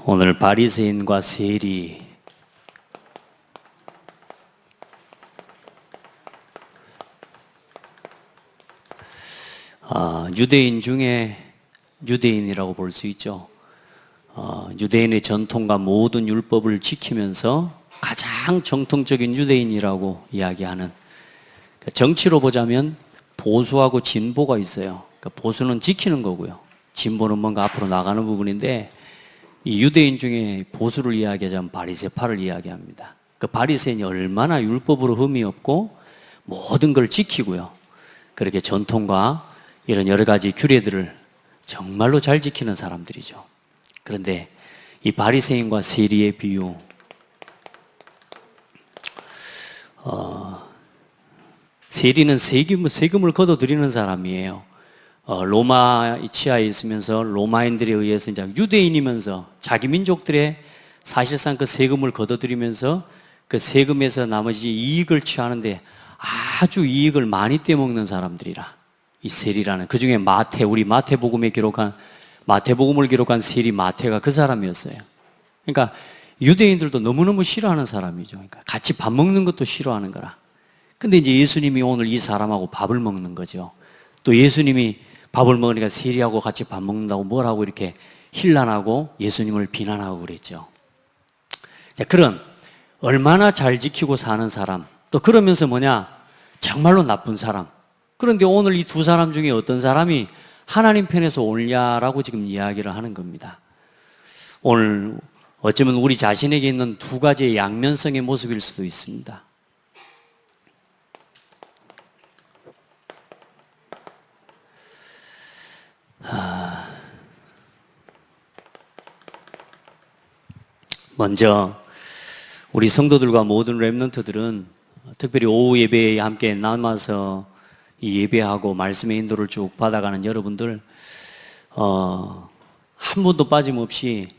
오늘 바리새인과 세리, 유대인 중에 유대인이라고 볼 수 있죠. 유대인의 전통과 모든 율법을 지키면서 가장 정통적인 유대인이라고 이야기하는, 정치로 보자면 보수하고 진보가 있어요. 보수는 지키는 거고요, 진보는 뭔가 앞으로 나가는 부분인데, 이 유대인 중에 보수를 이야기하자면 바리새파를 이야기합니다. 그 바리새인이 얼마나 율법으로 흠이 없고 모든 걸 지키고요, 그렇게 전통과 이런 여러 가지 규례들을 정말로 잘 지키는 사람들이죠. 그런데 이 바리새인과 세리의 비유, 세리는 세금을 걷어들이는 사람이에요. 로마 치하에 있으면서 로마인들에 의해서 이제 유대인이면서 자기 민족들의 사실상 그 세금을 걷어들이면서 그 세금에서 나머지 이익을 취하는데 아주 이익을 많이 떼먹는 사람들이라, 이 세리라는, 그 중에 우리 마태복음을 기록한 세리 마태가 그 사람이었어요. 그러니까 유대인들도 너무너무 싫어하는 사람이죠. 그러니까 같이 밥 먹는 것도 싫어하는 거라. 근데 이제 예수님이 오늘 이 사람하고 밥을 먹는 거죠. 또 예수님이 밥을 먹으니까 세리하고 같이 밥 먹는다고 뭐라고 이렇게 힐난하고 예수님을 비난하고 그랬죠. 자, 그런 얼마나 잘 지키고 사는 사람, 또 그러면서 정말로 나쁜 사람. 그런데 오늘 이 두 사람 중에 어떤 사람이 하나님 편에서 옳냐라고 지금 이야기를 하는 겁니다. 오늘 어쩌면 우리 자신에게 있는 두 가지의 양면성의 모습일 수도 있습니다. 먼저 우리 성도들과 모든 렘넌트들은 특별히 오후 예배에 함께 남아서 이 예배하고 말씀의 인도를 쭉 받아가는 여러분들, 한 분도 빠짐없이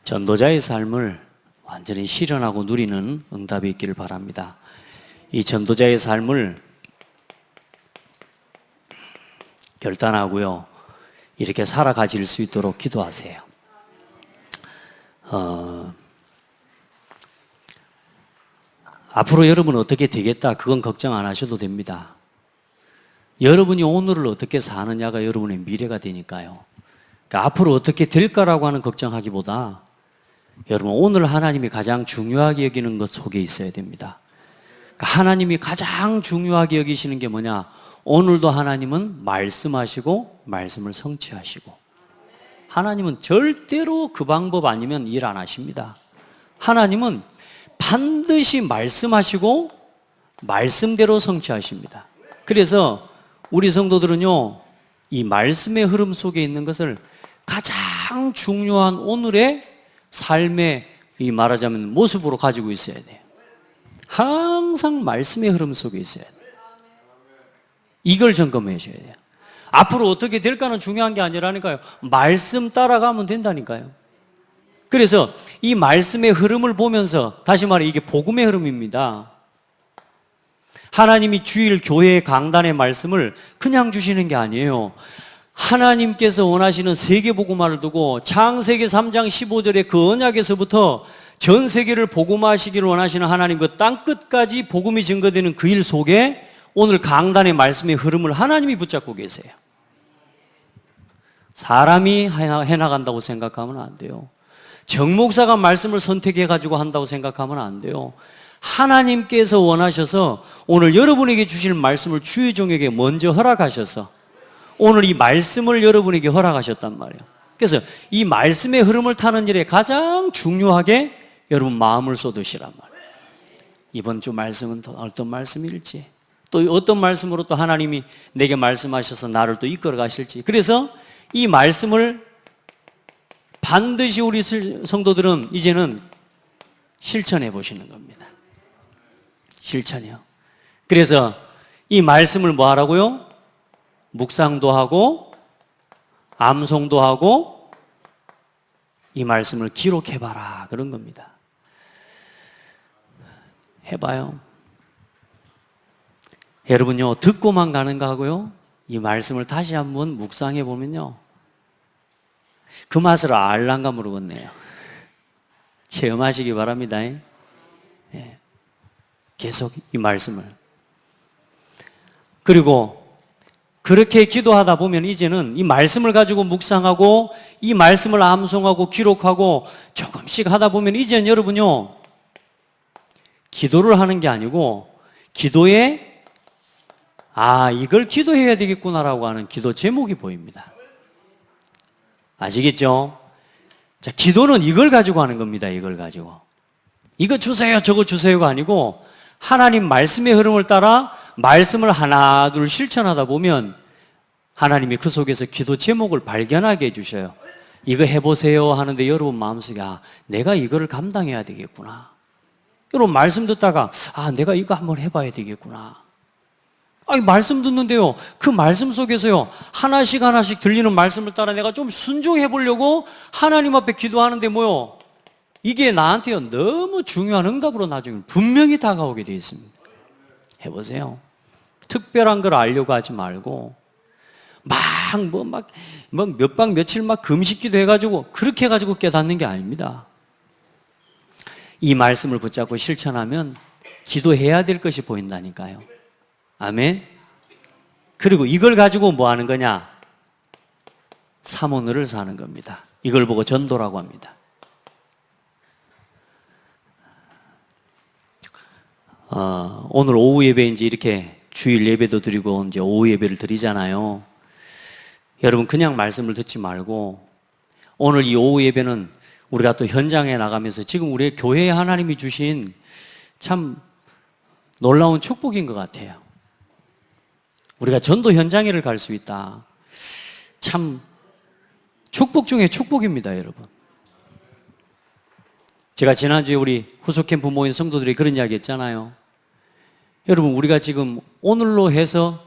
전도자의 삶을 완전히 실현하고 누리는 응답이 있기를 바랍니다. 이 전도자의 삶을 결단하고요, 이렇게 살아가질 수 있도록 기도하세요. 앞으로 여러분 어떻게 되겠다, 그건 걱정 안 하셔도 됩니다. 여러분이 오늘을 어떻게 사느냐가 여러분의 미래가 되니까요. 그러니까 앞으로 어떻게 될까라고 하는 걱정하기보다 여러분 오늘 하나님이 가장 중요하게 여기는 것 속에 있어야 됩니다. 그러니까 하나님이 가장 중요하게 여기시는 게 뭐냐? 오늘도 하나님은 말씀하시고 말씀을 성취하시고, 하나님은 절대로 그 방법 아니면 일 안 하십니다. 하나님은 반드시 말씀하시고 말씀대로 성취하십니다. 그래서 우리 성도들은요, 이 말씀의 흐름 속에 있는 것을 가장 중요한 오늘의 삶의 이 말하자면 모습으로 가지고 있어야 돼요. 항상 말씀의 흐름 속에 있어야 돼요. 이걸 점검해 줘야 돼요. 앞으로 어떻게 될까는 중요한 게 아니라니까요. 말씀 따라가면 된다니까요. 그래서 이 말씀의 흐름을 보면서, 다시 말해 이게 복음의 흐름입니다. 하나님이 주일 교회 강단의 말씀을 그냥 주시는 게 아니에요. 하나님께서 원하시는 세계복음화를 두고 창세기 3장 15절의 그 언약에서부터 전 세계를 복음화하시기를 원하시는 하나님, 그 땅끝까지 복음이 증거되는 그 일 속에 오늘 강단의 말씀의 흐름을 하나님이 붙잡고 계세요. 사람이 해나간다고 생각하면 안 돼요. 정목사가 말씀을 선택해가지고 한다고 생각하면 안 돼요. 하나님께서 원하셔서 오늘 여러분에게 주실 말씀을 주의 종에게 먼저 허락하셔서 오늘 이 말씀을 여러분에게 허락하셨단 말이에요. 그래서 이 말씀의 흐름을 타는 일에 가장 중요하게 여러분 마음을 쏟으시란 말이에요. 이번 주 말씀은 또 어떤 말씀일지, 또 어떤 말씀으로 또 하나님이 내게 말씀하셔서 나를 또 이끌어 가실지. 그래서 이 말씀을 반드시 우리 성도들은 이제는 실천해 보시는 겁니다. 실천이요. 그래서 이 말씀을 뭐 하라고요? 묵상도 하고 암송도 하고 이 말씀을 기록해봐라, 그런 겁니다. 해봐요. 여러분요, 듣고만 가는가 하고요, 이 말씀을 다시 한번 묵상해 보면요, 그 맛을 알랑가 모르겠네요. 체험하시기 바랍니다. 예. 계속 이 말씀을. 그리고 그렇게 기도하다 보면 이제는 이 말씀을 가지고 묵상하고 이 말씀을 암송하고 기록하고 조금씩 하다 보면 이제는 여러분요, 기도를 하는 게 아니고 기도에 이걸 기도해야 되겠구나라고 하는 기도 제목이 보입니다. 아시겠죠? 자, 기도는 이걸 가지고 하는 겁니다. 이걸 가지고. 이거 주세요, 저거 주세요가 아니고 하나님 말씀의 흐름을 따라 말씀을 하나 둘 실천하다 보면 하나님이 그 속에서 기도 제목을 발견하게 해주셔요. 이거 해보세요 하는데 여러분 마음속에 내가 이거를 감당해야 되겠구나. 여러분 말씀 듣다가 내가 이거 한번 해봐야 되겠구나. 말씀 듣는데요, 그 말씀 속에서요, 하나씩 하나씩 들리는 말씀을 따라 내가 좀 순종해 보려고 하나님 앞에 기도하는데 이게 나한테요 너무 중요한 응답으로 나중에 분명히 다가오게 되어 있습니다. 해보세요. 특별한 걸 알려고 하지 말고 몇 박 며칠 금식기도 해가지고 그렇게 해가지고 깨닫는 게 아닙니다. 이 말씀을 붙잡고 실천하면 기도해야 될 것이 보인다니까요. 아멘. 그리고 이걸 가지고 뭐 하는 거냐? 삼오늘을 사는 겁니다. 이걸 보고 전도라고 합니다. 오늘 오후 예배 이제 이렇게 주일 예배도 드리고 이제 오후 예배를 드리잖아요. 여러분 그냥 말씀을 듣지 말고 오늘 이 오후 예배는 우리가 또 현장에 나가면서 지금 우리 교회에 하나님이 주신 참 놀라운 축복인 것 같아요. 우리가 전도 현장에를 갈 수 있다. 참 축복 중에 축복입니다, 여러분. 제가 지난주에 우리 후속 캠프 모인 성도들이 그런 이야기 했잖아요. 여러분 우리가 지금 오늘로 해서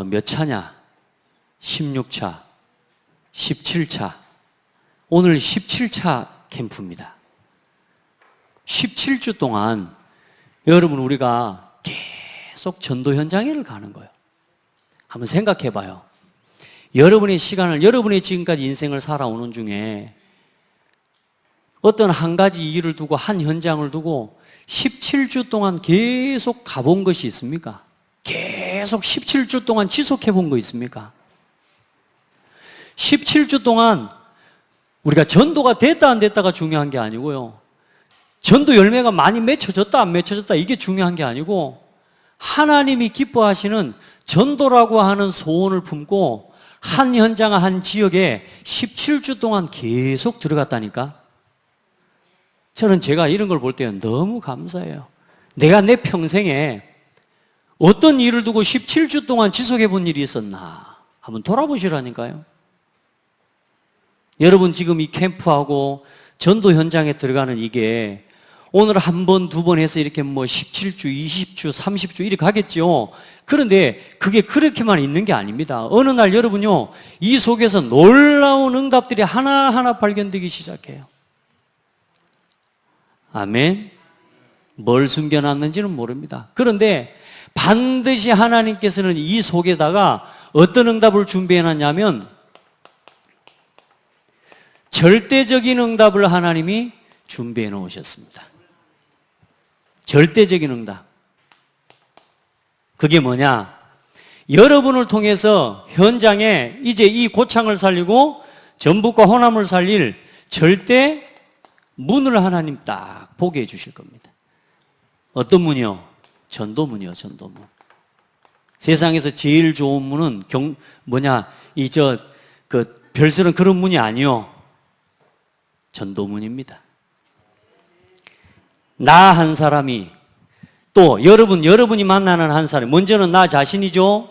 몇 차냐? 16차, 17차. 오늘 17차 캠프입니다. 17주 동안 여러분 우리가 계속 전도 현장에를 가는 거예요. 한번 생각해 봐요. 여러분의 시간을, 여러분의 지금까지 인생을 살아오는 중에 어떤 한 가지 일을 두고 한 현장을 두고 17주 동안 계속 가본 것이 있습니까? 계속 17주 동안 지속해 본 거 있습니까? 17주 동안 우리가 전도가 됐다 안 됐다가 중요한 게 아니고요, 전도 열매가 많이 맺혀졌다 안 맺혀졌다 이게 중요한 게 아니고 하나님이 기뻐하시는 전도라고 하는 소원을 품고 한 현장 한 지역에 17주 동안 계속 들어갔다니까. 저는 제가 이런 걸 볼 때 너무 감사해요. 내가 내 평생에 어떤 일을 두고 17주 동안 지속해 본 일이 있었나 한번 돌아보시라니까요. 여러분 지금 이 캠프하고 전도 현장에 들어가는 이게 오늘 한 번, 두 번 해서 이렇게 17주, 20주, 30주 이렇게 가겠죠. 그런데 그게 그렇게만 있는 게 아닙니다. 어느 날 여러분요, 이 속에서 놀라운 응답들이 하나하나 발견되기 시작해요. 아멘. 뭘 숨겨놨는지는 모릅니다. 그런데 반드시 하나님께서는 이 속에다가 어떤 응답을 준비해놨냐면 절대적인 응답을 하나님이 준비해 놓으셨습니다. 절대적인 응답. 그게 뭐냐? 여러분을 통해서 현장에 이제 이 고창을 살리고 전북과 호남을 살릴 절대 문을 하나님 딱 보게 해 주실 겁니다. 어떤 문이요? 전도문이요, 전도문. 세상에서 제일 좋은 문은 별스런 그런 문이 아니요. 전도문입니다. 나 한 사람이 또 여러분이 만나는 한 사람, 먼저는 나 자신이죠.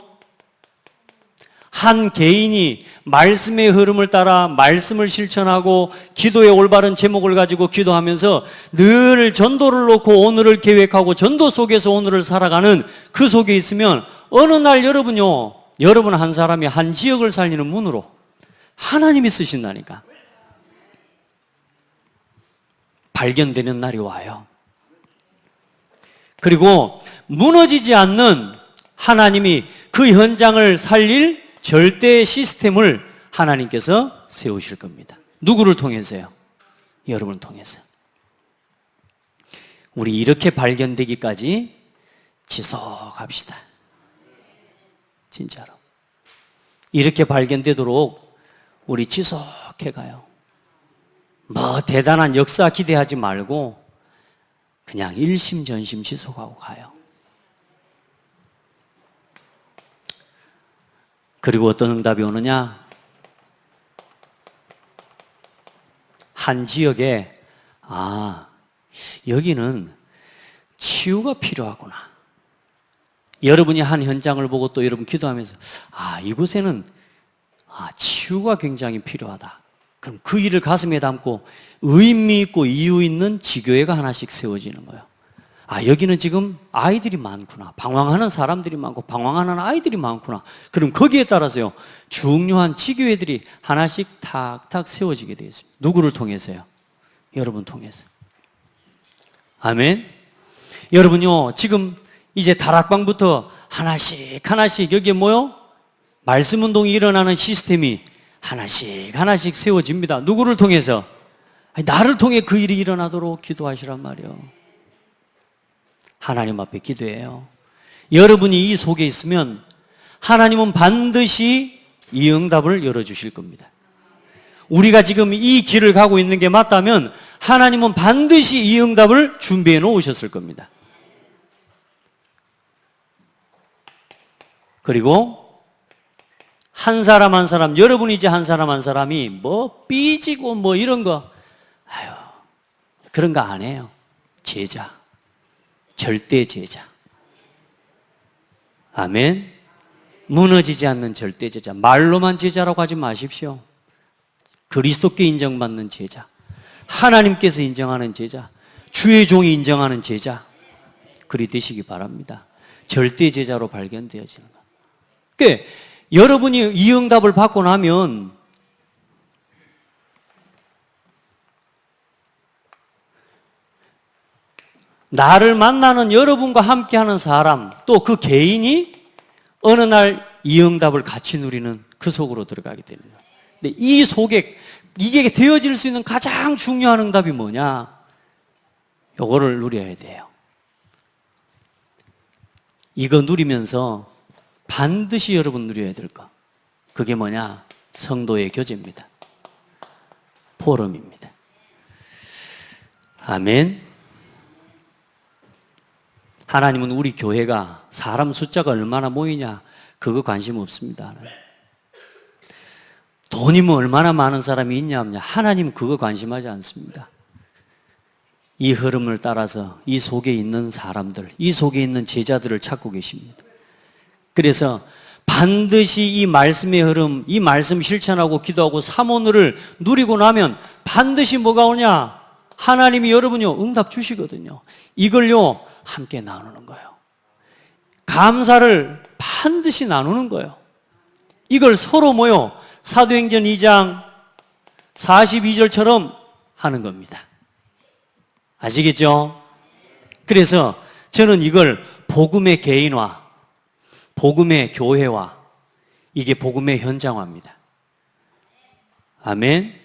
한 개인이 말씀의 흐름을 따라 말씀을 실천하고 기도의 올바른 제목을 가지고 기도하면서 늘 전도를 놓고 오늘을 계획하고 전도 속에서 오늘을 살아가는 그 속에 있으면 어느 날 여러분 한 사람이 한 지역을 살리는 문으로 하나님이 쓰신다니까. 발견되는 날이 와요. 그리고 무너지지 않는 하나님이 그 현장을 살릴 절대 시스템을 하나님께서 세우실 겁니다. 누구를 통해서요? 여러분을 통해서. 우리 이렇게 발견되기까지 지속합시다. 진짜로. 이렇게 발견되도록 우리 지속해가요. 뭐 대단한 역사 기대하지 말고 그냥 일심전심 지속하고 가요. 그리고 어떤 응답이 오느냐? 한 지역에 여기는 치유가 필요하구나. 여러분이 한 현장을 보고 또 여러분 기도하면서 이곳에는 치유가 굉장히 필요하다. 그럼 그 일을 가슴에 담고 의미 있고 이유 있는 지교회가 하나씩 세워지는 거예요. 여기는 지금 아이들이 많구나. 방황하는 사람들이 많고 방황하는 아이들이 많구나. 그럼 거기에 따라서요, 중요한 지교회들이 하나씩 탁탁 세워지게 되어 있습니다. 누구를 통해서요? 여러분 통해서. 아멘. 여러분요, 지금 이제 다락방부터 하나씩 여기에 뭐요? 말씀 운동이 일어나는 시스템이 하나씩 세워집니다. 누구를 통해서? 나를 통해 그 일이 일어나도록 기도하시란 말이에요. 하나님 앞에 기도해요. 여러분이 이 속에 있으면 하나님은 반드시 이 응답을 열어주실 겁니다. 우리가 지금 이 길을 가고 있는 게 맞다면 하나님은 반드시 이 응답을 준비해 놓으셨을 겁니다. 그리고 한 사람 한 사람, 여러분이 이제 한 사람 한 사람이 뭐 삐지고 뭐 이런 거, 그런 거 안 해요. 제자. 절대 제자. 아멘. 무너지지 않는 절대 제자. 말로만 제자라고 하지 마십시오. 그리스도께 인정받는 제자, 하나님께서 인정하는 제자, 주의 종이 인정하는 제자, 그리 되시기 바랍니다. 절대 제자로 발견되어지는 것. 그러니까 여러분이 이 응답을 받고 나면 나를 만나는 여러분과 함께하는 사람, 또 그 개인이 어느 날 이 응답을 같이 누리는 그 속으로 들어가게 되는 거예요. 근데 이 속에 이게 되어질 수 있는 가장 중요한 응답이 뭐냐? 요거를 누려야 돼요. 이거 누리면서 반드시 여러분 누려야 될 거. 그게 뭐냐? 성도의 교제입니다. 포럼입니다. 아멘. 하나님은 우리 교회가 사람 숫자가 얼마나 모이냐 그거 관심 없습니다. 돈이면 얼마나 많은 사람이 있냐 없냐 하나님 그거 관심하지 않습니다. 이 흐름을 따라서 이 속에 있는 사람들, 이 속에 있는 제자들을 찾고 계십니다. 그래서 반드시 이 말씀의 흐름, 이 말씀 실천하고 기도하고 사모늘을 누리고 나면 반드시 뭐가 오냐? 하나님이 여러분요 응답 주시거든요. 이걸요 함께 나누는 거예요. 감사를 반드시 나누는 거예요. 이걸 서로 뭐요? 사도행전 2장 42절처럼 하는 겁니다. 아시겠죠? 그래서 저는 이걸 복음의 개인화, 복음의 교회화, 이게 복음의 현장화입니다. 아멘.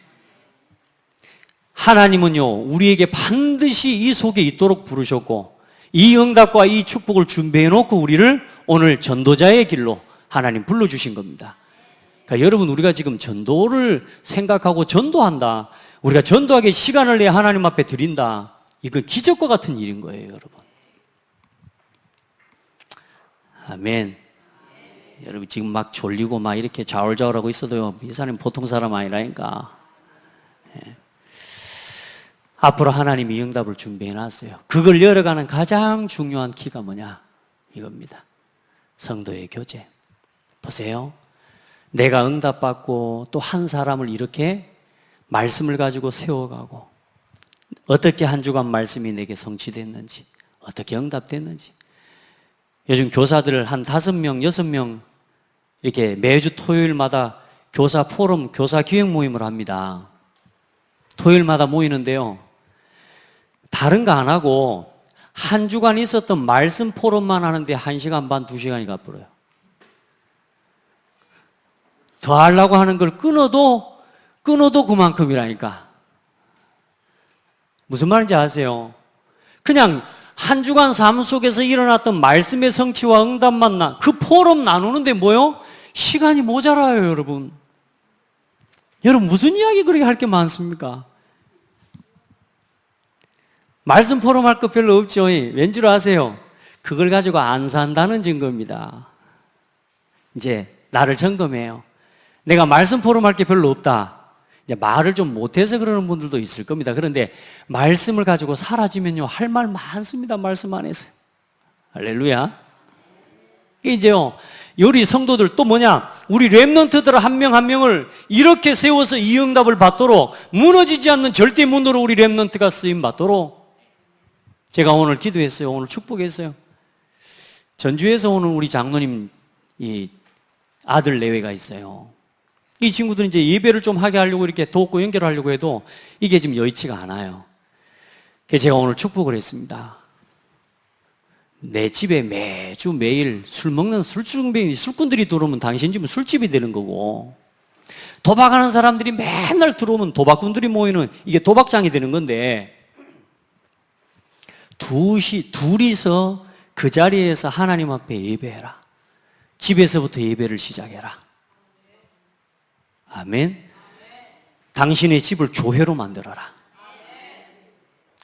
하나님은요 우리에게 반드시 이 속에 있도록 부르셨고 이 응답과 이 축복을 준비해 놓고 우리를 오늘 전도자의 길로 하나님 불러주신 겁니다. 그러니까 여러분 우리가 지금 전도를 생각하고 전도한다, 우리가 전도하게 시간을 내 하나님 앞에 드린다, 이건 기적과 같은 일인 거예요 여러분. 아멘. 여러분 지금 막 졸리고 막 이렇게 좌울좌울하고 있어도요 이 사람이 보통 사람 아니라니까. 앞으로 하나님이 이 응답을 준비해 놨어요. 그걸 열어가는 가장 중요한 키가 뭐냐? 이겁니다. 성도의 교제. 보세요. 내가 응답받고 또 한 사람을 이렇게 말씀을 가지고 세워가고 어떻게 한 주간 말씀이 내게 성취됐는지, 어떻게 응답됐는지. 요즘 교사들 한 5명, 6명 이렇게 매주 토요일마다 교사 포럼, 교사 기획 모임을 합니다. 토요일마다 모이는데요. 다른 거 안 하고 한 주간 있었던 말씀 포럼만 하는데 1시간 반, 2시간이 가버려요. 더 하려고 하는 걸 끊어도 그만큼이라니까. 무슨 말인지 아세요? 그냥 한 주간 삶 속에서 일어났던 말씀의 성취와 응답만 그 포럼 나누는데 뭐요? 시간이 모자라요, 여러분. 여러분 무슨 이야기 그렇게 할 게 많습니까? 말씀 포럼 할 거 별로 없죠. 왠줄 아세요? 그걸 가지고 안 산다는 증거입니다. 이제 나를 점검해요. 내가 말씀 포럼 할 게 별로 없다. 이제 말을 좀 못해서 그러는 분들도 있을 겁니다. 그런데 말씀을 가지고 사라지면요, 할 말 많습니다. 말씀 안에서. 할렐루야. 이제요, 우리 성도들 또 뭐냐? 우리 렘넌트들 한 명 한 명을 이렇게 세워서 이 응답을 받도록 무너지지 않는 절대 문으로 우리 렘넌트가 쓰임 받도록 제가 오늘 기도했어요. 오늘 축복했어요. 전주에서 오는 우리 장로님 이 아들 내외가 있어요. 이 친구들은 이제 예배를 좀 하게 하려고 이렇게 돕고 연결하려고 해도 이게 지금 여의치가 않아요. 그래서 제가 오늘 축복을 했습니다. 내 집에 매주 매일 술 먹는 술주정뱅이 술꾼들이 들어오면 당신 집은 술집이 되는 거고, 도박하는 사람들이 맨날 들어오면 도박꾼들이 모이는 이게 도박장이 되는 건데, 둘이서 그 자리에서 하나님 앞에 예배해라. 집에서부터 예배를 시작해라. 아멘. 당신의 집을 교회로 만들어라.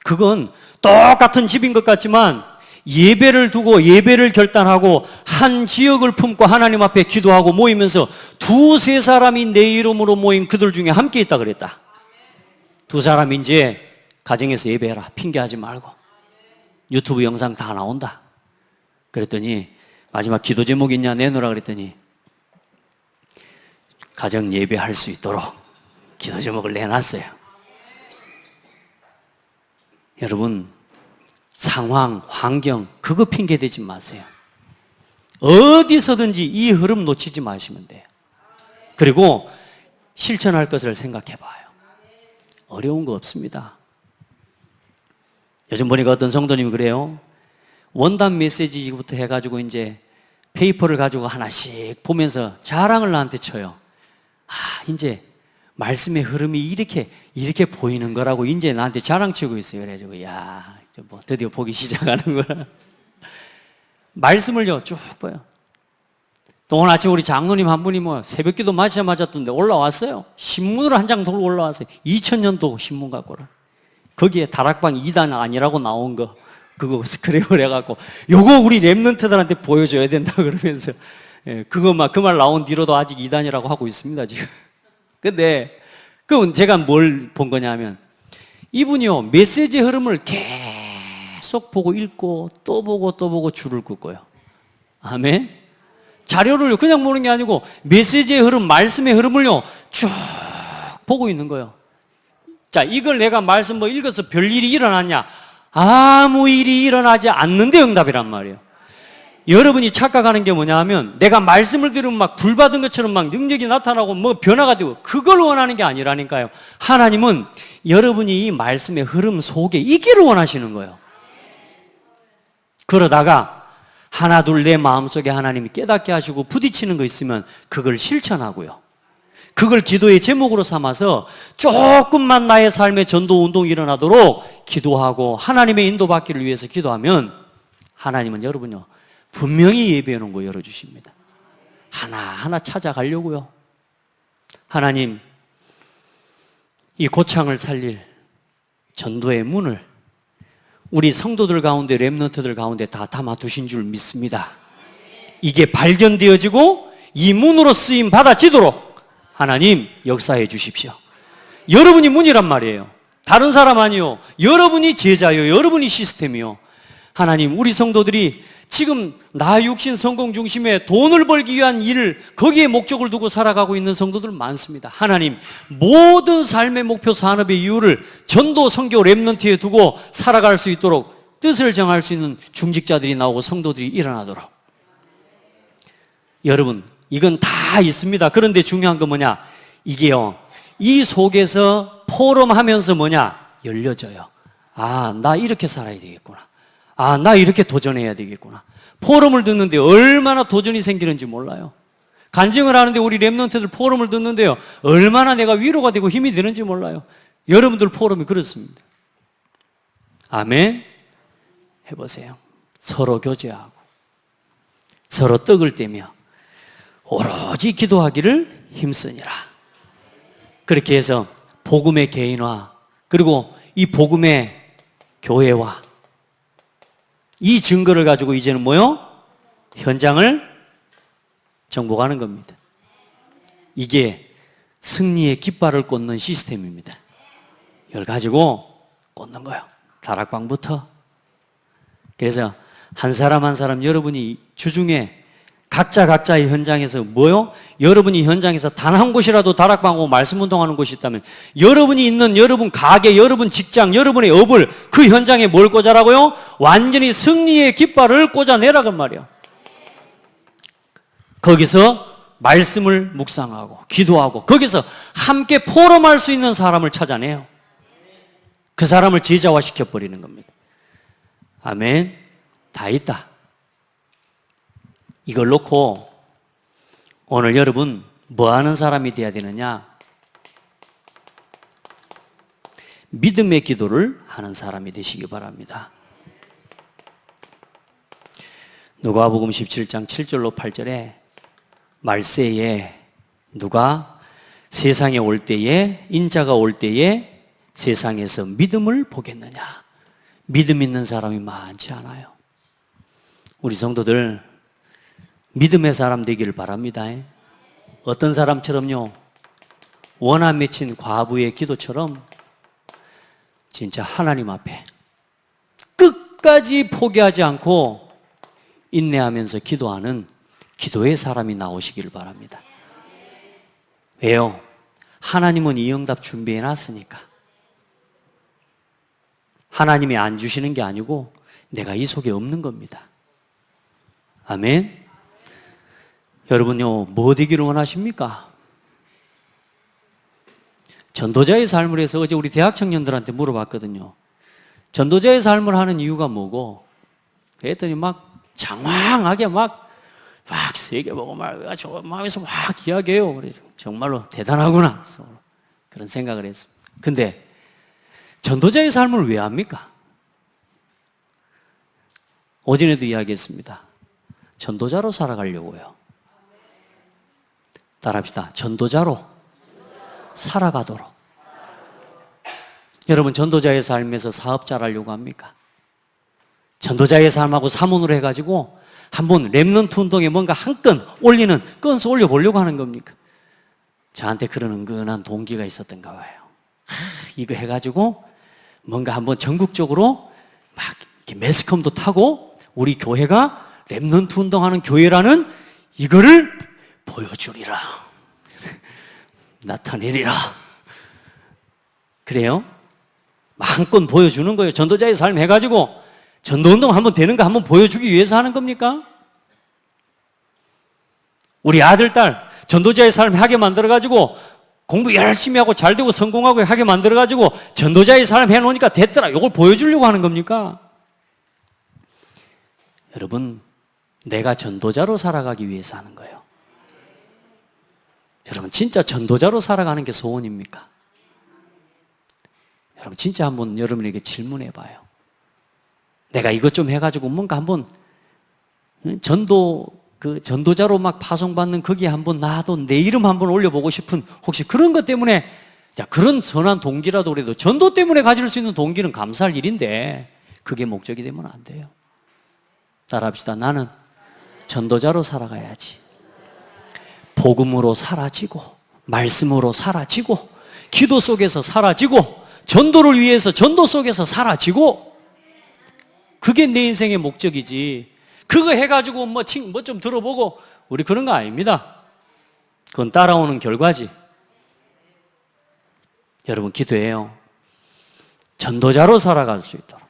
그건 똑같은 집인 것 같지만 예배를 두고 예배를 결단하고 한 지역을 품고 하나님 앞에 기도하고 모이면서 2-3 사람이 내 이름으로 모인 그들 중에 함께 있다 그랬다. 2 사람이 이제 가정에서 예배해라. 핑계하지 말고. 유튜브 영상 다 나온다. 그랬더니 마지막 기도 제목 있냐 내놓으라 그랬더니 가정 예배할 수 있도록 기도 제목을 내놨어요. 여러분, 상황, 환경 그거 핑계 대지 마세요. 어디서든지 이 흐름 놓치지 마시면 돼요. 그리고 실천할 것을 생각해 봐요. 어려운 거 없습니다. 요즘 보니까 어떤 성도님이 그래요. 원단 메시지부터 해가지고 이제 페이퍼를 가지고 하나씩 보면서 자랑을 나한테 쳐요. 이제 말씀의 흐름이 이렇게 보이는 거라고 이제 나한테 자랑치고 있어요. 그래가지고 뭐 드디어 보기 시작하는구나. 말씀을요 쭉 봐요. 또 오늘 아침 우리 장로님 한 분이 뭐 새벽기도 맞았던데 올라왔어요. 신문으로 한 장 들고 올라왔어요. 2000년도 신문 갖고라. 거기에 다락방 2단 아니라고 나온 거 그거 스크랩을 해갖고 요거 우리 렘넌트들한테 보여줘야 된다 그러면서 그거 막 그 말 나온 뒤로도 아직 2단이라고 하고 있습니다 지금. 근데 그럼 제가 뭘 본 거냐면 이분이요 메시지 흐름을 계속 보고 읽고 또 보고 줄을 긋고요. 아멘. 자료를 그냥 보는 게 아니고 메시지의 흐름, 말씀의 흐름을요 쭉 보고 있는 거예요. 자, 이걸 내가 말씀 뭐 읽어서 별일이 일어났냐? 아무 일이 일어나지 않는데 응답이란 말이에요. 여러분이 착각하는 게 뭐냐 하면 내가 말씀을 들으면 막 불받은 것처럼 막 능력이 나타나고 뭐 변화가 되고 그걸 원하는 게 아니라니까요. 하나님은 여러분이 이 말씀의 흐름 속에 있기를 원하시는 거예요. 그러다가 하나 둘 내 마음속에 하나님이 깨닫게 하시고 부딪히는 거 있으면 그걸 실천하고요. 그걸 기도의 제목으로 삼아서 조금만 나의 삶에 전도 운동이 일어나도록 기도하고 하나님의 인도받기를 위해서 기도하면 하나님은 여러분요 분명히 예배해 놓은 거 열어주십니다. 하나하나 찾아가려고요. 하나님, 이 고창을 살릴 전도의 문을 우리 성도들 가운데 렘넌트들 가운데 다 담아두신 줄 믿습니다. 이게 발견되어지고 이 문으로 쓰임 받아지도록 하나님 역사해 주십시오. 여러분이 문이란 말이에요. 다른 사람 아니요. 여러분이 제자요. 여러분이 시스템이요. 하나님, 우리 성도들이 지금 나 육신 성공 중심에 돈을 벌기 위한 일을 거기에 목적을 두고 살아가고 있는 성도들 많습니다. 하나님, 모든 삶의 목표 산업의 이유를 전도, 선교, 렘넌트에 두고 살아갈 수 있도록 뜻을 정할 수 있는 중직자들이 나오고 성도들이 일어나도록. 여러분, 이건 다 있습니다. 그런데 중요한 건 뭐냐? 이게요, 이 속에서 포럼하면서 뭐냐? 열려져요. 아, 나 이렇게 살아야 되겠구나. 아, 나 이렇게 도전해야 되겠구나. 포럼을 듣는데 얼마나 도전이 생기는지 몰라요. 간증을 하는데 우리 랩런트들 포럼을 듣는데요, 얼마나 내가 위로가 되고 힘이 되는지 몰라요. 여러분들 포럼이 그렇습니다. 아멘. 해보세요. 서로 교제하고 서로 떡을 떼며 오로지 기도하기를 힘쓰니라. 그렇게 해서 복음의 개인화, 그리고 이 복음의 교회화, 이 증거를 가지고 이제는 뭐요? 현장을 정복하는 겁니다. 이게 승리의 깃발을 꽂는 시스템입니다. 이걸 가지고 꽂는 거예요. 다락방부터. 그래서 한 사람 한 사람 여러분이 주중에 각자의 현장에서 뭐요? 여러분이 현장에서 단 한 곳이라도 다락방하고 말씀 운동하는 곳이 있다면 여러분이 있는 여러분 가게, 여러분 직장, 여러분의 업을 그 현장에 뭘 꽂아라고요? 완전히 승리의 깃발을 꽂아내라고 말이에요. 거기서 말씀을 묵상하고 기도하고 거기서 함께 포럼할 수 있는 사람을 찾아내요. 그 사람을 제자화시켜 버리는 겁니다. 아멘. 다 있다. 이걸 놓고 오늘 여러분 뭐 하는 사람이 돼야 되느냐? 믿음의 기도를 하는 사람이 되시기 바랍니다. 누가복음 17장 7절로 8절에 말세에 누가 세상에 올 때에, 인자가 올 때에 세상에서 믿음을 보겠느냐? 믿음 있는 사람이 많지 않아요. 우리 성도들 믿음의 사람 되기를 바랍니다. 어떤 사람처럼요, 원한 맺힌 과부의 기도처럼 진짜 하나님 앞에 끝까지 포기하지 않고 인내하면서 기도하는 기도의 사람이 나오시기를 바랍니다. 왜요? 하나님은 이 응답 준비해 놨으니까. 하나님이 안 주시는 게 아니고 내가 이 속에 없는 겁니다. 아멘. 여러분요, 뭐 되기를 원하십니까? 전도자의 삶을 해서 어제 우리 대학 청년들한테 물어봤거든요. 전도자의 삶을 하는 이유가 뭐고? 그랬더니 막 장황하게 막 세게 보고 막 마음에서 막 이야기해요. 그래서 정말로 대단하구나 그런 생각을 했습니다. 근데 전도자의 삶을 왜 합니까? 오전에도 이야기했습니다. 전도자로 살아가려고요. 따라합시다. 전도자로 살아가도록. 여러분 전도자의 삶에서 사업자를 하려고 합니까? 전도자의 삶하고 사문으로 해가지고 한번 랩런트 운동에 뭔가 한 건 올리는 건수 올려보려고 하는 겁니까? 저한테 그런 은근한 동기가 있었던가 봐요. 이거 해가지고 뭔가 한번 전국적으로 막 이렇게 매스컴도 타고 우리 교회가 랩런트 운동하는 교회라는 이거를 보여주리라. 나타내리라. 그래요? 마음껏 보여주는 거예요. 전도자의 삶 해가지고 전도운동 한번 되는 거 한번 보여주기 위해서 하는 겁니까? 우리 아들, 딸 전도자의 삶 하게 만들어가지고 공부 열심히 하고 잘 되고 성공하고 하게 만들어가지고 전도자의 삶 해놓으니까 됐더라. 이걸 보여주려고 하는 겁니까? 여러분, 내가 전도자로 살아가기 위해서 하는 거예요. 여러분, 진짜 전도자로 살아가는 게 소원입니까? 여러분, 진짜 한번 여러분에게 질문해 봐요. 내가 이것 좀 해가지고 뭔가 한번 전도자로 막 파송받는 거기에 한번 나도 내 이름 한번 올려보고 싶은 혹시 그런 것 때문에 그런 선한 동기라도 그래도 전도 때문에 가질 수 있는 동기는 감사할 일인데 그게 목적이 되면 안 돼요. 따라합시다. 나는 전도자로 살아가야지. 복음으로 사라지고 말씀으로 사라지고 기도 속에서 사라지고 전도를 위해서 전도 속에서 사라지고 그게 내 인생의 목적이지. 그거 해가지고 뭐 좀 들어보고 우리 그런 거 아닙니다. 그건 따라오는 결과지. 여러분 기도해요. 전도자로 살아갈 수 있도록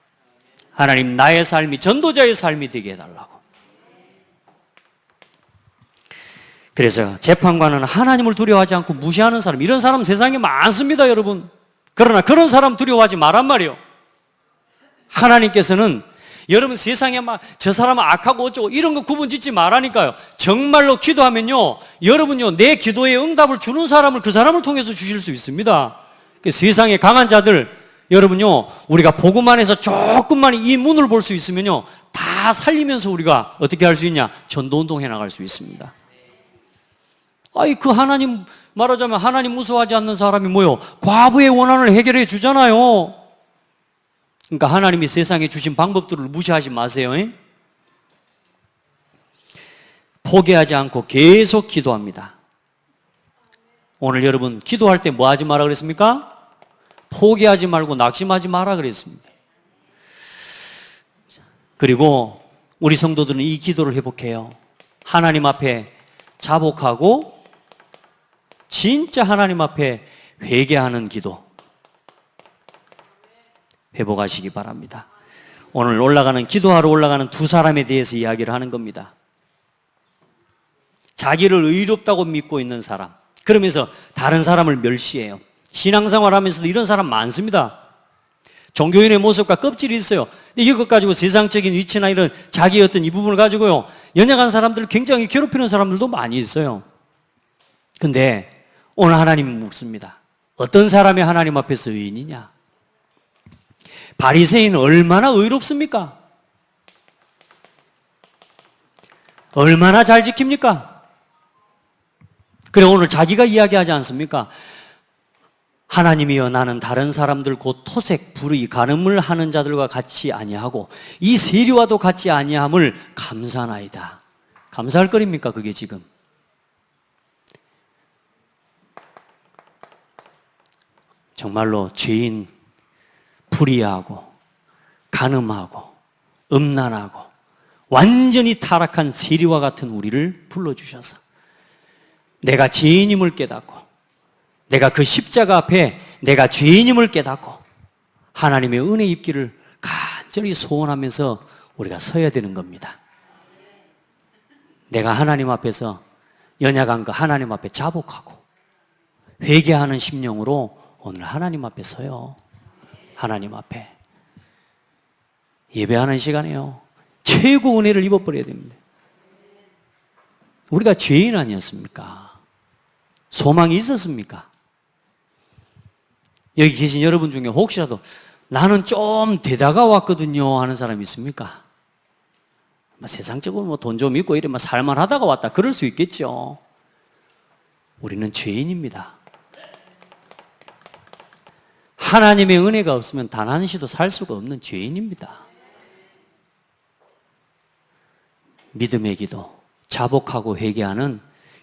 하나님 나의 삶이 전도자의 삶이 되게 해달라고. 그래서 재판관은 하나님을 두려워하지 않고 무시하는 사람, 이런 사람 세상에 많습니다 여러분. 그러나 그런 사람 두려워하지 말란 말이에요. 하나님께서는 여러분 세상에 막 저 사람은 악하고 어쩌고 이런 거 구분 짓지 말라니까요. 정말로 기도하면요, 여러분요, 내 기도에 응답을 주는 사람을 그 사람을 통해서 주실 수 있습니다. 세상에 강한 자들, 여러분요, 우리가 복음 안에서 조금만 이 문을 볼 수 있으면요, 다 살리면서 우리가 어떻게 할 수 있냐? 전도운동 해나갈 수 있습니다. 아이, 그 하나님, 말하자면 하나님 무서워하지 않는 사람이 뭐요? 과부의 원한을 해결해 주잖아요. 그러니까 하나님이 세상에 주신 방법들을 무시하지 마세요. 포기하지 않고 계속 기도합니다. 오늘 여러분 기도할 때 뭐 하지 마라 그랬습니까? 포기하지 말고 낙심하지 마라 그랬습니다. 그리고 우리 성도들은 이 기도를 회복해요. 하나님 앞에 자복하고 진짜 하나님 앞에 회개하는 기도 회복하시기 바랍니다. 오늘 기도하러 올라가는 두 사람에 대해서 이야기를 하는 겁니다. 자기를 의롭다고 믿고 있는 사람, 그러면서 다른 사람을 멸시해요. 신앙생활 하면서도 이런 사람 많습니다. 종교인의 모습과 껍질이 있어요. 근데 이것 가지고 세상적인 위치나 이런 자기의 어떤 이 부분을 가지고요, 연약한 사람들을 굉장히 괴롭히는 사람들도 많이 있어요. 근데 오늘 하나님이 묻습니다. 어떤 사람이 하나님 앞에서 의인이냐? 바리새인은 얼마나 의롭습니까? 얼마나 잘 지킵니까? 그래, 오늘 자기가 이야기하지 않습니까? 하나님이여, 나는 다른 사람들 곧 토색, 불의, 간음을 하는 자들과 같이 아니하고 이 세리와도 같이 아니함을 감사하나이다. 감사할 거립니까 그게 지금? 정말로 죄인, 불의하고 간음하고 음란하고 완전히 타락한 세리와 같은 우리를 불러주셔서 내가 죄인임을 깨닫고, 내가 그 십자가 앞에 내가 죄인임을 깨닫고 하나님의 은혜 입기를 간절히 소원하면서 우리가 서야 되는 겁니다. 내가 하나님 앞에서 연약한 거 하나님 앞에 자복하고 회개하는 심령으로 오늘 하나님 앞에 서요. 하나님 앞에 예배하는 시간에요, 최고 은혜를 입어버려야 됩니다. 우리가 죄인 아니었습니까? 소망이 있었습니까? 여기 계신 여러분 중에 혹시라도 나는 좀 되다가 왔거든요 하는 사람 있습니까? 세상적으로 돈 좀 있고 이러면 살만하다가 왔다 그럴 수 있겠죠. 우리는 죄인입니다. 하나님의 은혜가 없으면 단 한시도 살 수가 없는 죄인입니다. 믿음의 기도, 자복하고 회개하는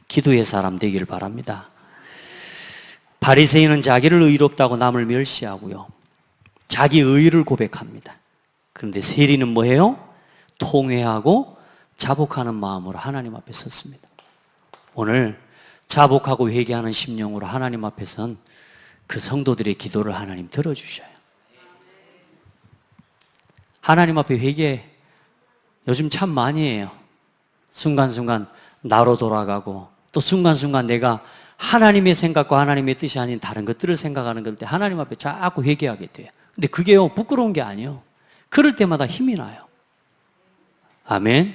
기도의 사람 되기를 바랍니다. 바리새인은 자기를 의롭다고 남을 멸시하고요, 자기 의의를 고백합니다. 그런데 세리는 뭐예요? 통회하고 자복하는 마음으로 하나님 앞에 섰습니다. 오늘 자복하고 회개하는 심령으로 하나님 앞에 선 그 성도들의 기도를 하나님 들어주셔요. 하나님 앞에 회개 요즘 참 많이 해요. 순간순간 나로 돌아가고 또 순간순간 내가 하나님의 생각과 하나님의 뜻이 아닌 다른 것들을 생각하는 것 때 하나님 앞에 자꾸 회개하게 돼요. 근데 그게요, 부끄러운 게 아니에요. 그럴 때마다 힘이 나요. 아멘.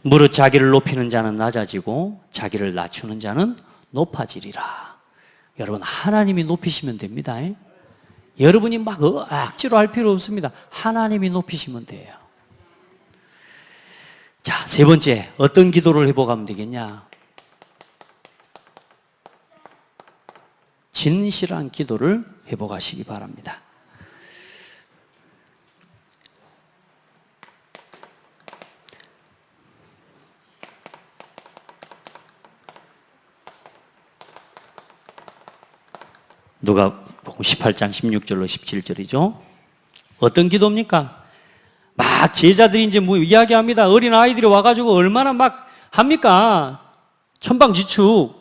무릇 자기를 높이는 자는 낮아지고 자기를 낮추는 자는 높아지리라. 여러분, 하나님이 높이시면 됩니다. 여러분이 막 억지로 할 필요 없습니다. 하나님이 높이시면 돼요. 자, 세 번째, 어떤 기도를 회복하면 되겠냐? 진실한 기도를 회복하시기 바랍니다. 누가복음 18장 16절로 17절이죠. 어떤 기도입니까? 막 제자들이 이제 뭐 이야기합니다. 어린 아이들이 와가지고 얼마나 막 합니까? 천방지축.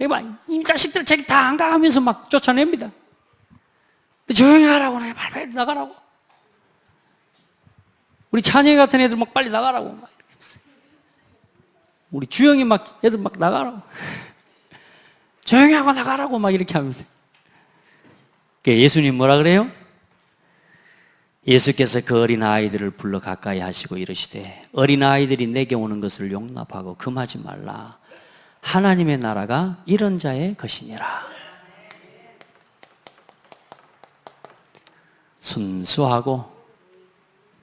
막 이 자식들 자기 다 안 가면서 막 쫓아냅니다. 조용히 하라고, 빨리 나가라고. 우리 찬영이 같은 애들 막 빨리 나가라고. 막 우리 주영이 막 애들 막 나가라고. 조용히 하고 나가라고 막 이렇게 하면서. 예수님 뭐라 그래요? 예수께서 그 어린아이들을 불러 가까이 하시고 이르시되 어린아이들이 내게 오는 것을 용납하고 금하지 말라. 하나님의 나라가 이런 자의 것이니라. 순수하고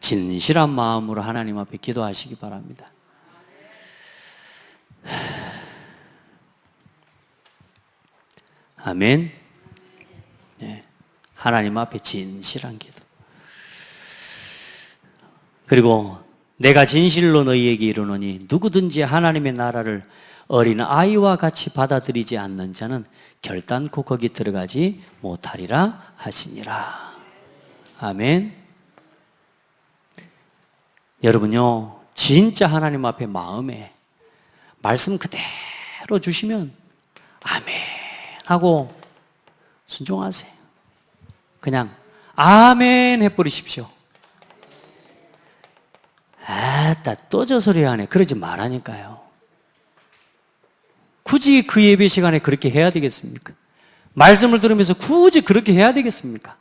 진실한 마음으로 하나님 앞에 기도하시기 바랍니다. 아멘. 네. 하나님 앞에 진실한 기도. 그리고 내가 진실로 너희에게 이르노니 누구든지 하나님의 나라를 어린 아이와 같이 받아들이지 않는 자는 결단코 거기 들어가지 못하리라 하시니라. 아멘. 여러분요, 진짜 하나님 앞에 마음에 말씀 그대로 주시면 아멘 하고 순종하세요. 그냥 아멘 해버리십시오. 아따 또 저 소리 하네. 그러지 말라니까요. 굳이 그 예배 시간에 그렇게 해야 되겠습니까? 말씀을 들으면서 굳이 그렇게 해야 되겠습니까?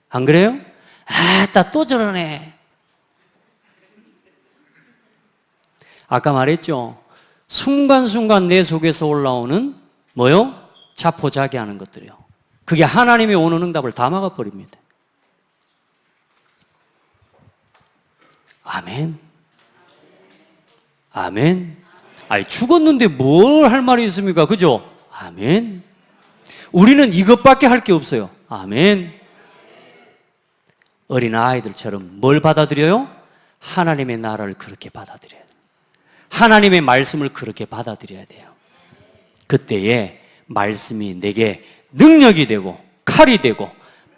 안 그래요? 아따 또 저러네. 아까 말했죠. 순간순간 내 속에서 올라오는 뭐요? 자포자기하는 것들이요. 그게 하나님의 오는 응답을 다 막아버립니다. 아멘. 아멘. 아니 죽었는데 뭘 할 말이 있습니까? 그죠? 아멘. 우리는 이것밖에 할 게 없어요. 아멘. 어린아이들처럼 뭘 받아들여요? 하나님의 나라를 그렇게 받아들여요. 하나님의 말씀을 그렇게 받아들여야 돼요. 그때에 말씀이 내게 능력이 되고 칼이 되고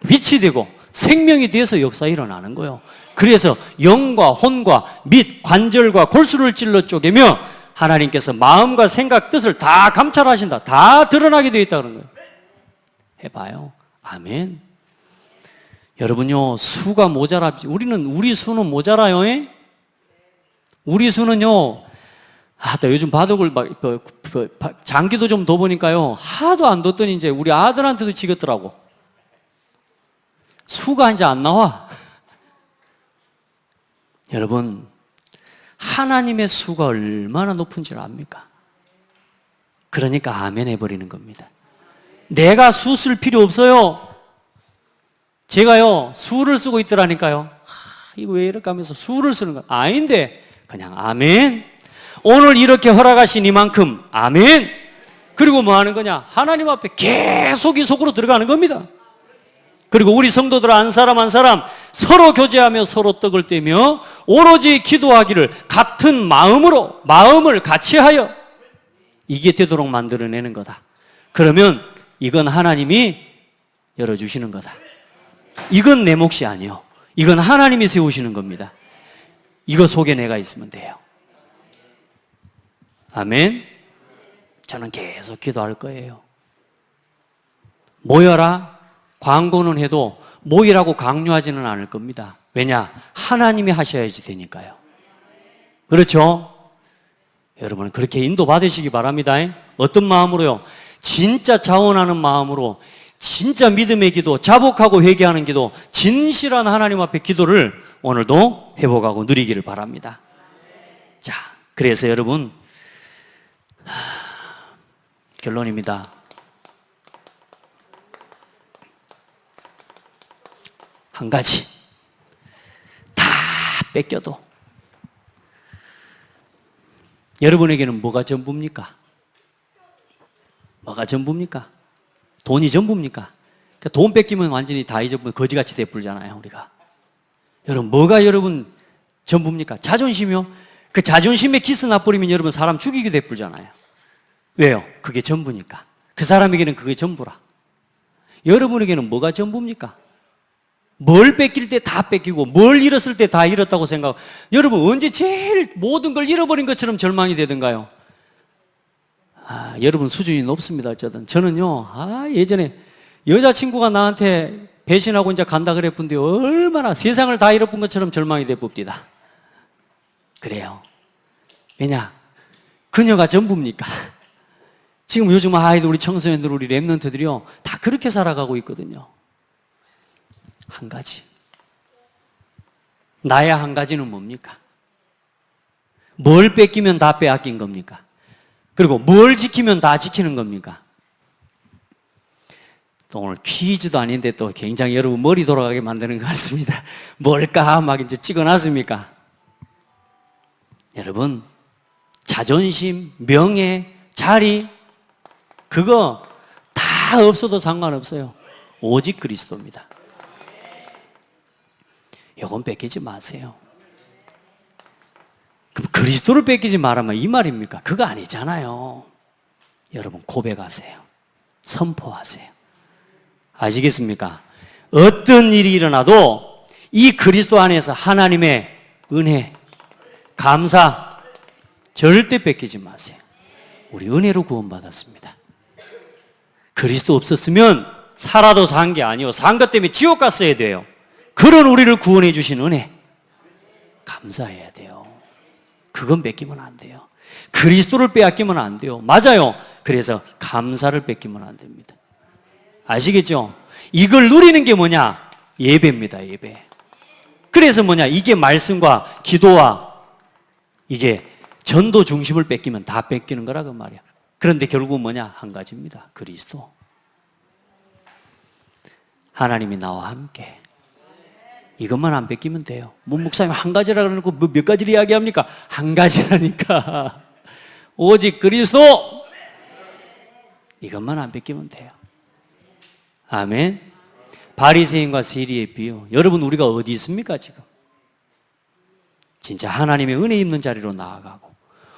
빛이 되고 생명이 되어서 역사가 일어나는 거예요. 그래서 영과 혼과 및 관절과 골수를 찔러 쪼개며 하나님께서 마음과 생각, 뜻을 다 감찰하신다. 다 드러나게 되어 있다는 거예요. 해봐요. 아멘. 여러분요, 수가 모자랍지. 우리 수는 모자라요. 에? 우리 수는요, 요즘 바둑을 장기도 좀 더 보니까요, 하도 안 뒀더니 이제 우리 아들한테도 지겠더라고. 수가 이제 안 나와. 여러분, 하나님의 수가 얼마나 높은지를 압니까? 그러니까 아멘 해버리는 겁니다. 내가 수 쓸 필요 없어요. 제가요, 수를 쓰고 있더라니까요. 이거 왜 이렇게 하면서 수를 쓰는 거야? 아닌데, 그냥 아멘. 오늘 이렇게 허락하신 이만큼, 아멘. 그리고 뭐 하는 거냐? 하나님 앞에 계속 이 속으로 들어가는 겁니다. 그리고 우리 성도들 한 사람 한 사람 서로 교제하며 서로 떡을 떼며 오로지 기도하기를 같은 마음으로 마음을 같이 하여 이게 되도록 만들어내는 거다. 그러면 이건 하나님이 열어주시는 거다. 이건 내 몫이 아니요. 이건 하나님이 세우시는 겁니다. 이거 속에 내가 있으면 돼요. 아멘. 저는 계속 기도할 거예요. 모여라. 광고는 해도 모이라고 강요하지는 않을 겁니다. 왜냐? 하나님이 하셔야지 되니까요. 그렇죠? 여러분 그렇게 인도받으시기 바랍니다. 어떤 마음으로요? 진짜 자원하는 마음으로 진짜 믿음의 기도, 자복하고 회개하는 기도, 진실한 하나님 앞에 기도를 오늘도 회복하고 누리기를 바랍니다. 자, 그래서 여러분 결론입니다. 한 가지 다 뺏겨도 여러분에게는 뭐가 전부입니까? 뭐가 전부입니까? 돈이 전부입니까? 그러니까 돈 뺏기면 완전히 다 잊어버리면 거지같이 돼버리잖아요 우리가. 여러분 뭐가 여러분 전부입니까? 자존심이요? 그 자존심에 기스 나버리면 여러분 사람 죽이게 돼버리잖아요. 왜요? 그게 전부니까. 그 사람에게는 그게 전부라. 여러분에게는 뭐가 전부입니까? 뭘 뺏길 때 다 뺏기고 뭘 잃었을 때 다 잃었다고 생각하고 여러분 언제 제일 모든 걸 잃어버린 것처럼 절망이 되던가요? 여러분 수준이 높습니다. 어쨌든 저는요 예전에 여자친구가 나한테 배신하고 이제 간다 그랬던데 얼마나 세상을 다 잃어본 것처럼 절망이 돼봅디다. 그래요. 왜냐? 그녀가 전부입니까? 지금 요즘 아이들 우리 청소년들 우리 랩런트들이요 다 그렇게 살아가고 있거든요. 한 가지 나의 한 가지는 뭡니까? 뭘 뺏기면 다 빼앗긴 겁니까? 그리고 뭘 지키면 다 지키는 겁니까? 또 오늘 퀴즈도 아닌데 또 굉장히 여러분 머리 돌아가게 만드는 것 같습니다. 뭘까? 막 이제 찍어놨습니까? 여러분, 자존심, 명예, 자리, 그거 다 없어도 상관없어요. 오직 그리스도입니다. 이건 뺏기지 마세요. 그럼 그리스도를 뺏기지 말아면 이 말입니까? 그거 아니잖아요. 여러분 고백하세요. 선포하세요. 아시겠습니까? 어떤 일이 일어나도 이 그리스도 안에서 하나님의 은혜, 감사 절대 뺏기지 마세요. 우리 은혜로 구원받았습니다. 그리스도 없었으면 살아도 산 게 아니요 산 것 때문에 지옥 갔어야 돼요. 그런 우리를 구원해 주신 은혜 감사해야 돼요. 그건 뺏기면 안 돼요. 그리스도를 빼앗기면 안 돼요. 맞아요. 그래서 감사를 뺏기면 안 됩니다. 아시겠죠? 이걸 누리는 게 뭐냐? 예배입니다. 예배. 그래서 뭐냐? 이게 말씀과 기도와 이게 전도 중심을 뺏기면 다 뺏기는 거라 그 말이야. 그런데 결국은 뭐냐? 한 가지입니다. 그리스도. 하나님이 나와 함께. 이것만 안 뺏기면 돼요. 뭐 목사님 한 가지라 그러고 몇 가지를 이야기합니까? 한 가지라니까. 오직 그리스도. 이것만 안 뺏기면 돼요. 아멘. 바리새인과 세리의 비유. 여러분 우리가 어디 있습니까 지금? 진짜 하나님의 은혜 있는 자리로 나아가고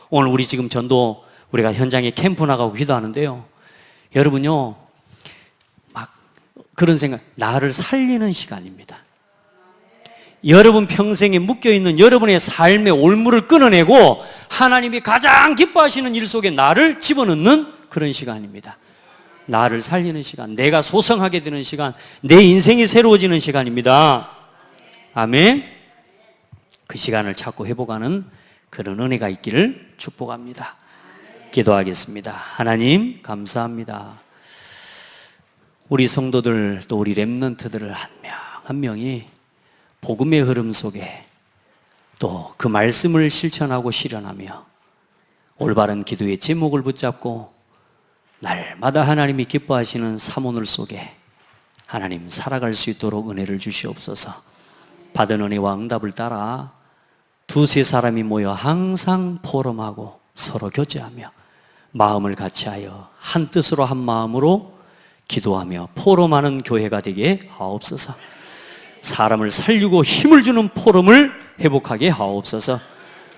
오늘 우리 지금 전도 우리가 현장에 캠프 나가고 기도하는데요. 여러분요 막 그런 생각 나를 살리는 시간입니다. 여러분 평생에 묶여있는 여러분의 삶의 올무를 끊어내고 하나님이 가장 기뻐하시는 일 속에 나를 집어넣는 그런 시간입니다. 나를 살리는 시간, 내가 소성하게 되는 시간, 내 인생이 새로워지는 시간입니다. 아멘. 그 시간을 찾고 회복하는 그런 은혜가 있기를 축복합니다. 기도하겠습니다. 하나님 감사합니다. 우리 성도들 또 우리 렘넌트들을 한 명 한 명이 복음의 흐름 속에 또 그 말씀을 실천하고 실현하며 올바른 기도의 제목을 붙잡고 날마다 하나님이 기뻐하시는 사모늘 속에 하나님 살아갈 수 있도록 은혜를 주시옵소서. 받은 은혜와 응답을 따라 두세 사람이 모여 항상 포럼하고 서로 교제하며 마음을 같이하여 한 뜻으로 한 마음으로 기도하며 포럼하는 교회가 되게 하옵소서. 사람을 살리고 힘을 주는 포럼을 회복하게 하옵소서.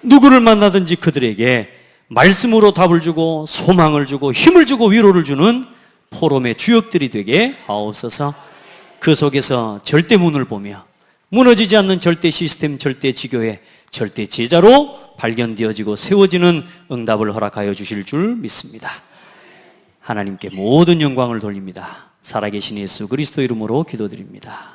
누구를 만나든지 그들에게 말씀으로 답을 주고 소망을 주고 힘을 주고 위로를 주는 포럼의 주역들이 되게 하옵소서. 그 속에서 절대문을 보며 무너지지 않는 절대 시스템, 절대 지교회, 절대 제자로 발견되어지고 세워지는 응답을 허락하여 주실 줄 믿습니다. 하나님께 모든 영광을 돌립니다. 살아계신 예수 그리스도 이름으로 기도드립니다.